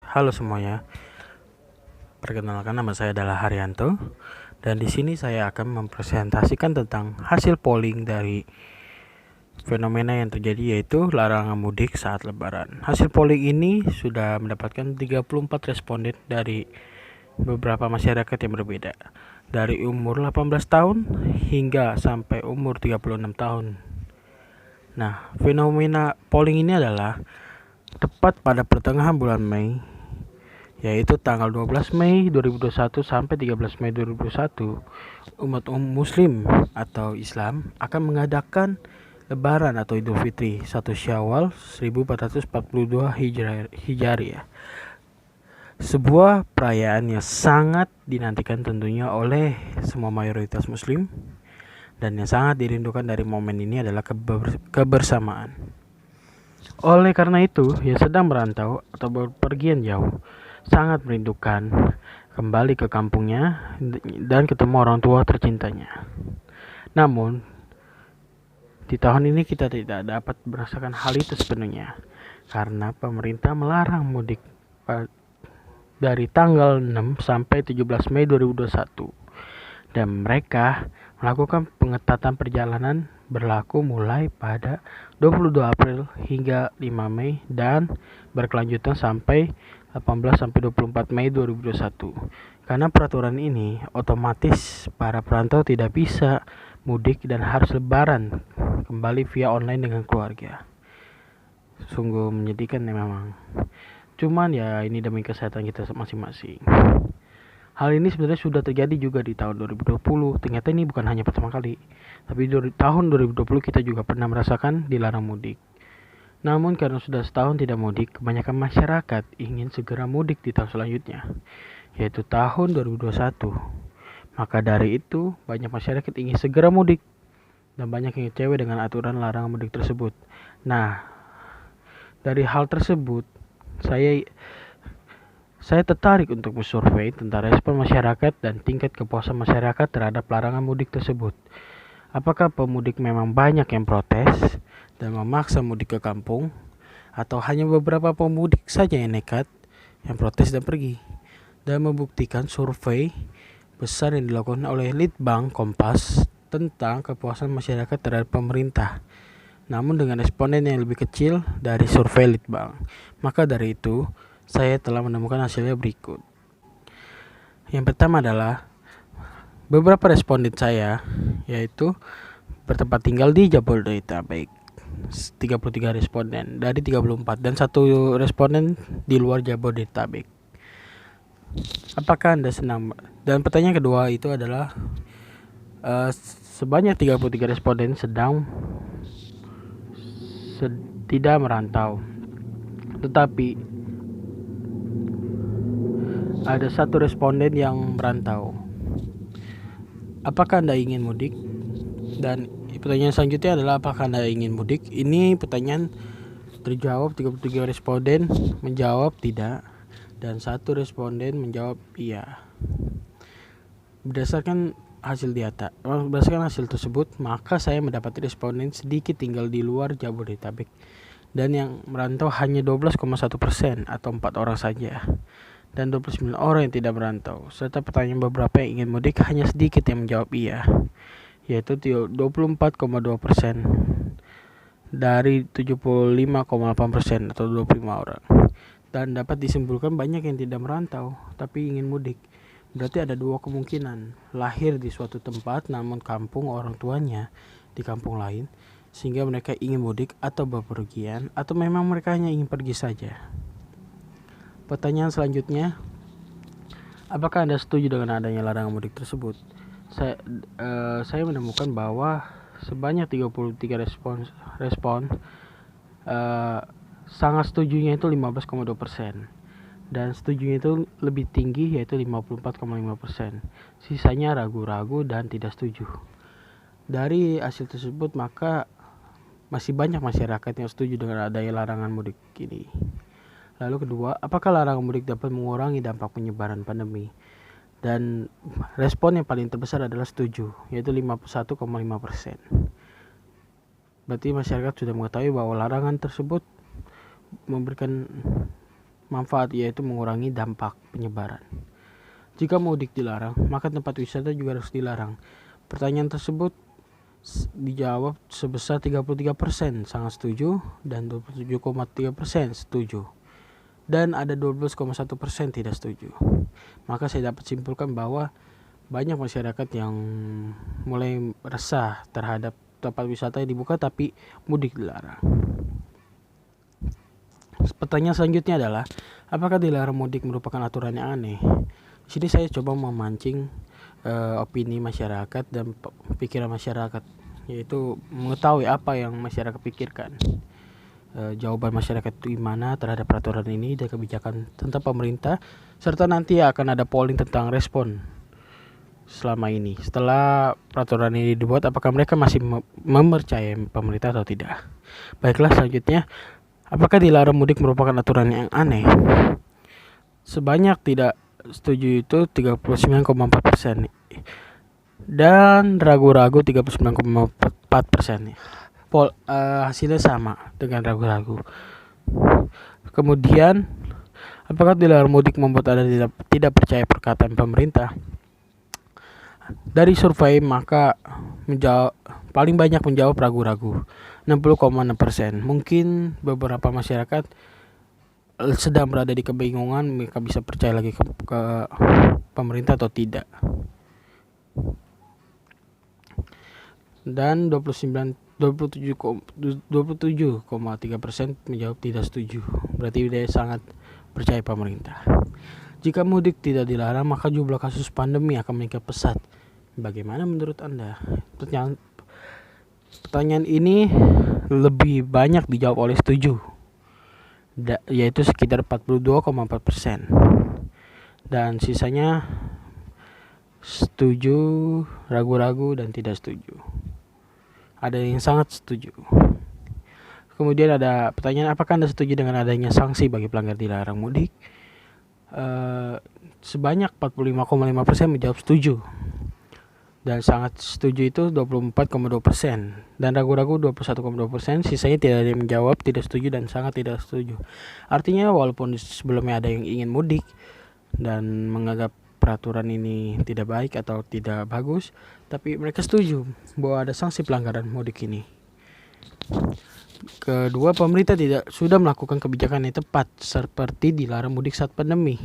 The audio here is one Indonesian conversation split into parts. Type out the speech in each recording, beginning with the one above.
Halo semuanya, perkenalkan nama saya adalah Haryanto dan di sini saya akan mempresentasikan tentang hasil polling dari fenomena yang terjadi yaitu larangan mudik saat Lebaran. Hasil polling ini sudah mendapatkan 34 responden dari beberapa masyarakat yang berbeda, dari umur 18 tahun hingga sampai umur 36 tahun. Nah, fenomena polling ini adalah tepat pada pertengahan bulan Mei, yaitu tanggal 12 Mei 2021 sampai 13 Mei 2021, umat muslim atau Islam akan mengadakan Lebaran atau Idul Fitri 1 Syawal 1442 Hijriah. Sebuah perayaan yang sangat dinantikan tentunya oleh semua mayoritas muslim, dan yang sangat dirindukan dari momen ini adalah kebersamaan. Oleh karena itu, yang sedang merantau atau berpergian jauh sangat merindukan kembali ke kampungnya dan ketemu orang tua tercintanya. Namun, di tahun ini kita tidak dapat merasakan hal itu sepenuhnya karena pemerintah melarang mudik dari tanggal 6 sampai 17 Mei 2021, dan mereka melakukan pengetatan perjalanan berlaku mulai pada 22 April hingga 5 Mei dan berkelanjutan sampai 18 sampai 24 Mei 2021. Karena peraturan ini, otomatis para perantau tidak bisa mudik dan harus lebaran kembali via online dengan keluarga. Sungguh menyedihkan ya memang. Cuman ya ini demi kesehatan kita masing-masing. Hal ini sebenarnya sudah terjadi juga di tahun 2020. Ternyata ini bukan hanya pertama kali, tapi di tahun 2020 kita juga pernah merasakan dilarang mudik. Namun karena sudah setahun tidak mudik, kebanyakan masyarakat ingin segera mudik di tahun selanjutnya, yaitu tahun 2021. Maka dari itu, banyak masyarakat ingin segera mudik dan banyak yang kecewa dengan aturan larangan mudik tersebut. Nah, dari hal tersebut, saya tertarik untuk bersurvei tentang respon masyarakat dan tingkat kepuasan masyarakat terhadap larangan mudik tersebut. Apakah pemudik memang banyak yang protes dan memaksa mudik ke kampung, atau hanya beberapa pemudik saja yang nekat, yang protes dan pergi? Dan membuktikan survei besar yang dilakukan oleh Litbang Kompas tentang kepuasan masyarakat terhadap pemerintah, namun dengan responden yang lebih kecil dari survei Litbang. Maka dari itu, saya telah menemukan hasilnya berikut. Yang pertama adalah beberapa responden saya, yaitu bertempat tinggal di Jabodetabek, 33 responden dari 34, dan 1 responden di luar Jabodetabek. Apakah Anda senang? Dan pertanyaan kedua itu adalah sebanyak 33 responden tidak merantau, tetapi ada 1 responden yang merantau. Apakah Anda ingin mudik? Dan pertanyaan selanjutnya adalah apakah Anda ingin mudik? Ini pertanyaan terjawab, 33 responden menjawab tidak dan 1 responden menjawab iya. Berdasarkan hasil tersebut, maka saya mendapati responden sedikit tinggal di luar Jabodetabek, dan yang merantau hanya 12,1% atau 4 orang saja, dan 29 orang yang tidak merantau. Serta pertanyaan beberapa yang ingin mudik, hanya sedikit yang menjawab iya, yaitu 24,2% dari 75,8% atau 25 orang. Dan dapat disimpulkan banyak yang tidak merantau tapi ingin mudik. Berarti ada 2 kemungkinan: lahir di suatu tempat namun kampung orang tuanya di kampung lain, sehingga mereka ingin mudik atau bepergian, atau memang mereka hanya ingin pergi saja. Pertanyaan selanjutnya, apakah Anda setuju dengan adanya larangan mudik tersebut? Saya menemukan bahwa sebanyak 33 respon sangat setujunya itu 15,2%, dan setujunya itu lebih tinggi yaitu 54,5%. Sisanya ragu-ragu dan tidak setuju. Dari hasil tersebut, maka masih banyak masyarakat yang setuju dengan adanya larangan mudik ini. Lalu kedua, apakah larangan mudik dapat mengurangi dampak penyebaran pandemi? Dan respon yang paling terbesar adalah setuju, yaitu 51,5%. Berarti masyarakat sudah mengetahui bahwa larangan tersebut memberikan manfaat, yaitu mengurangi dampak penyebaran. Jika mudik dilarang, maka tempat wisata juga harus dilarang. Pertanyaan tersebut dijawab sebesar 33% sangat setuju dan 27,3% setuju. Dan ada 12,1% tidak setuju. Maka saya dapat simpulkan bahwa banyak masyarakat yang mulai resah terhadap tempat wisata yang dibuka tapi mudik dilarang. Pertanyaan selanjutnya adalah, apakah dilarang mudik merupakan aturan yang aneh? Di sini saya coba memancing opini masyarakat dan pikiran masyarakat, yaitu mengetahui apa yang masyarakat pikirkan. Jawaban masyarakat itu gimana terhadap peraturan ini dan kebijakan tentang pemerintah, serta nanti akan ada polling tentang respon selama ini. Setelah peraturan ini dibuat, apakah mereka masih mempercayai pemerintah atau tidak? Baiklah, selanjutnya, apakah dilarang mudik merupakan aturan yang aneh? Sebanyak tidak setuju itu 39,4% dan ragu-ragu 39,4%. Hasilnya sama dengan ragu-ragu. Kemudian, apakah dilarang mudik membuat Anda tidak percaya perkataan pemerintah? Dari survei maka paling banyak menjawab ragu-ragu, 60,6%. Mungkin beberapa masyarakat sedang berada di kebingungan, mereka bisa percaya lagi ke pemerintah atau tidak. Dan 27,3% menjawab tidak setuju. Berarti dia sangat percaya pemerintah. Jika mudik tidak dilarang, maka jumlah kasus pandemi akan meningkat pesat. Bagaimana menurut Anda? Pertanyaan ini lebih banyak dijawab oleh setuju, yaitu sekitar 42,4%. Dan sisanya setuju, ragu-ragu, dan tidak setuju. Ada yang sangat setuju. Kemudian ada pertanyaan, apakah Anda setuju dengan adanya sanksi bagi pelanggar dilarang mudik? Sebanyak 45,5% menjawab setuju, dan sangat setuju itu 24,2%, dan ragu-ragu 21,2%. Sisanya tidak ada yang menjawab tidak setuju dan sangat tidak setuju. Artinya walaupun sebelumnya ada yang ingin mudik dan menganggap peraturan ini tidak baik atau tidak bagus, tapi mereka setuju bahwa ada sanksi pelanggaran mudik ini. Kedua, pemerintah sudah melakukan kebijakan yang tepat seperti dilarang mudik saat pandemi.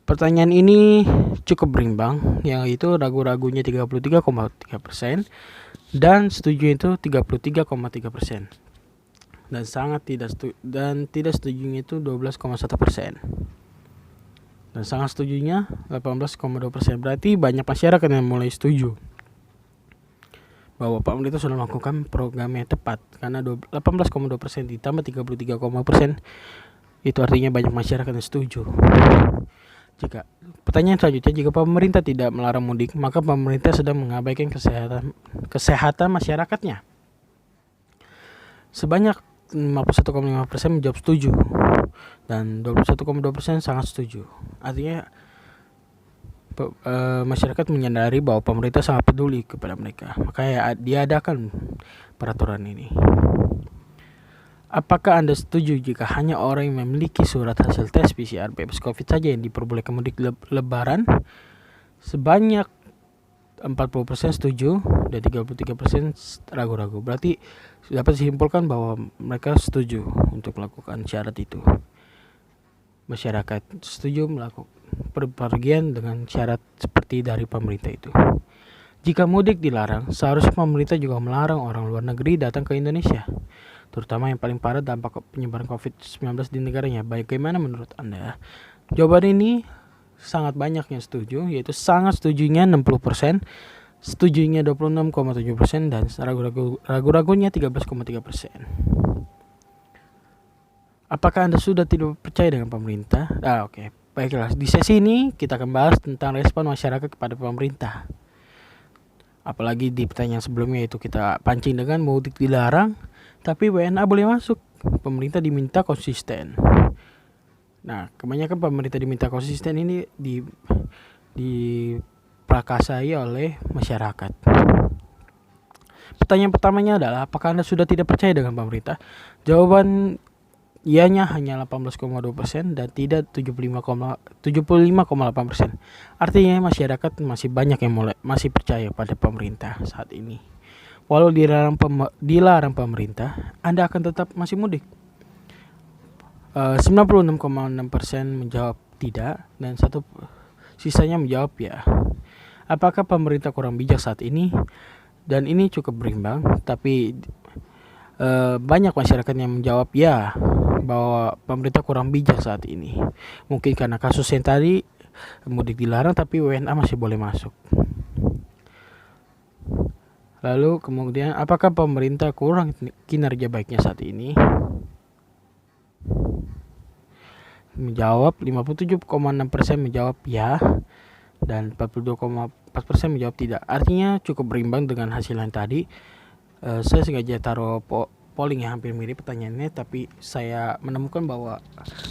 Pertanyaan ini cukup berimbang, yaitu ragu-ragunya 33,3% dan setuju itu 33,3%. Dan sangat tidak setuju dan tidak setujunya itu 12,1%. Dan sangat setujunya 18,2%. Berarti banyak masyarakat yang mulai setuju bahwa pemerintah sudah melakukan program yang tepat, karena 18,2% ditambah 33,% itu artinya banyak masyarakat yang setuju. Pertanyaan selanjutnya, jika pemerintah tidak melarang mudik, maka pemerintah sedang mengabaikan kesehatan masyarakatnya. Sebanyak 51,5% menjawab setuju dan 21,2% sangat setuju. Artinya masyarakat menyadari bahwa pemerintah sangat peduli kepada mereka, makanya diadakan peraturan ini. Apakah Anda setuju jika hanya orang yang memiliki surat hasil tes PCR bebas COVID saja yang diperbolehkan mudik lebaran? Sebanyak 40% setuju dan 33% ragu-ragu. Berarti dapat disimpulkan bahwa mereka setuju untuk melakukan syarat itu. Masyarakat setuju melakukan perpergian dengan syarat seperti dari pemerintah itu. Jika mudik dilarang, seharusnya pemerintah juga melarang orang luar negeri datang ke Indonesia, terutama yang paling parah dampak penyebaran COVID-19 di negaranya. Bagaimana menurut Anda? Jawaban ini sangat banyak yang setuju, yaitu sangat setujunya 60%, setujunya 26,7%, dan ragu-ragunya 13,3%. Apakah Anda sudah tidak percaya dengan pemerintah? Oke. Baiklah, di sesi ini kita akan bahas tentang respon masyarakat kepada pemerintah. Apalagi di pertanyaan sebelumnya itu kita pancing dengan mudik dilarang, tapi WNA boleh masuk. Pemerintah diminta konsisten. Nah, kebanyakan pemerintah diminta konsisten ini diprakasai oleh masyarakat. Pertanyaan pertamanya adalah, apakah Anda sudah tidak percaya dengan pemerintah? Jawaban ianya hanya 18,2% dan tidak 75,8%. Artinya masyarakat masih banyak yang masih percaya pada pemerintah saat ini. Walau dilarang pemerintah, Anda akan tetap masih mudik. 96,6% menjawab tidak dan sisanya menjawab ya. Apakah pemerintah kurang bijak saat ini? Dan ini cukup berimbang, tapi banyak masyarakat yang menjawab ya, bahwa pemerintah kurang bijak saat ini. Mungkin karena kasus yang tadi, mudik dilarang tapi WNA masih boleh masuk. Lalu kemudian, apakah pemerintah kurang kinerja baiknya saat ini? Menjawab 57,6% menjawab ya dan 42,4% menjawab tidak. Artinya cukup berimbang dengan hasil yang tadi. Saya sengaja taruh polling yang hampir mirip pertanyaannya, tapi saya menemukan bahwa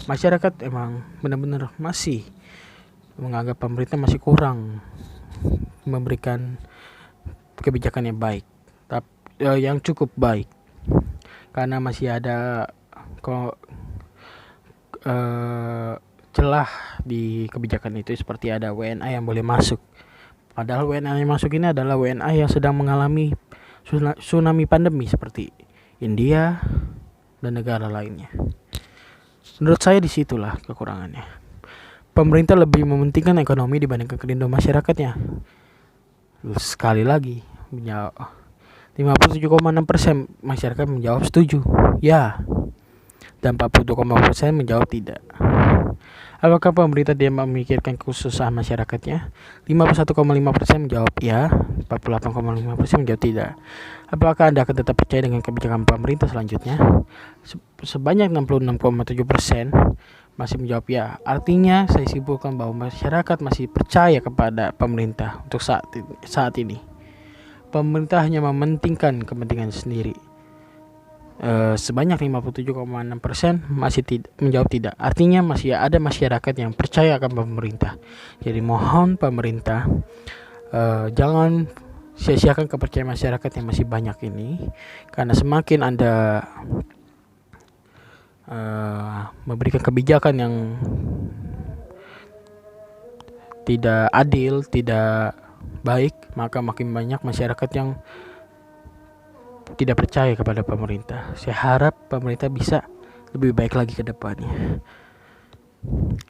masyarakat emang benar-benar masih menganggap pemerintah masih kurang memberikan kebijakan yang baik, yang cukup baik, karena masih ada celah di kebijakan itu, seperti ada WNA yang boleh masuk. Padahal WNA yang masuk ini adalah WNA yang sedang mengalami tsunami pandemi seperti India dan negara lainnya. Menurut saya disitulah kekurangannya. Pemerintah lebih mementingkan ekonomi dibandingkan kelindahan masyarakatnya. Sekali lagi, 57,6% masyarakat menjawab setuju ya dan 42,4% menjawab tidak. Apakah pemerintah tidak memikirkan kesusahan masyarakatnya? 51,5% menjawab ya, 48,5% menjawab tidak. Apakah Anda akan tetap percaya dengan kebijakan pemerintah selanjutnya? Sebanyak 66,7% masih menjawab ya. Artinya saya simpulkan bahwa masyarakat masih percaya kepada pemerintah untuk saat ini. Pemerintah hanya mementingkan kepentingan sendiri. Sebanyak 57,6% masih menjawab tidak. Artinya masih ada masyarakat yang percaya akan pemerintah. Jadi mohon pemerintah jangan sia-siakan kepercayaan masyarakat yang masih banyak ini, karena semakin Anda memberikan kebijakan yang tidak adil, tidak baik, maka makin banyak masyarakat yang tidak percaya kepada pemerintah. Saya harap pemerintah bisa lebih baik lagi ke depannya.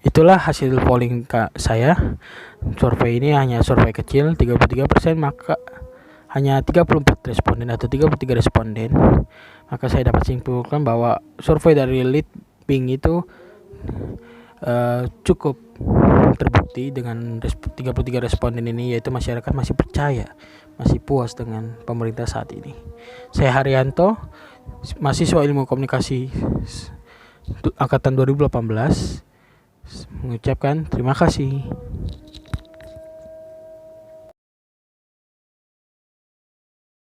Itulah hasil polling saya. Survei ini hanya survei kecil, 33%, maka hanya 34 responden atau 33 responden. Maka saya dapat simpulkan bahwa survei dari Litbang itu cukup terbukti dengan 33 responden ini, yaitu masyarakat masih percaya, masih puas dengan pemerintah saat ini. Saya Haryanto, mahasiswa Ilmu Komunikasi angkatan 2018, mengucapkan terima kasih.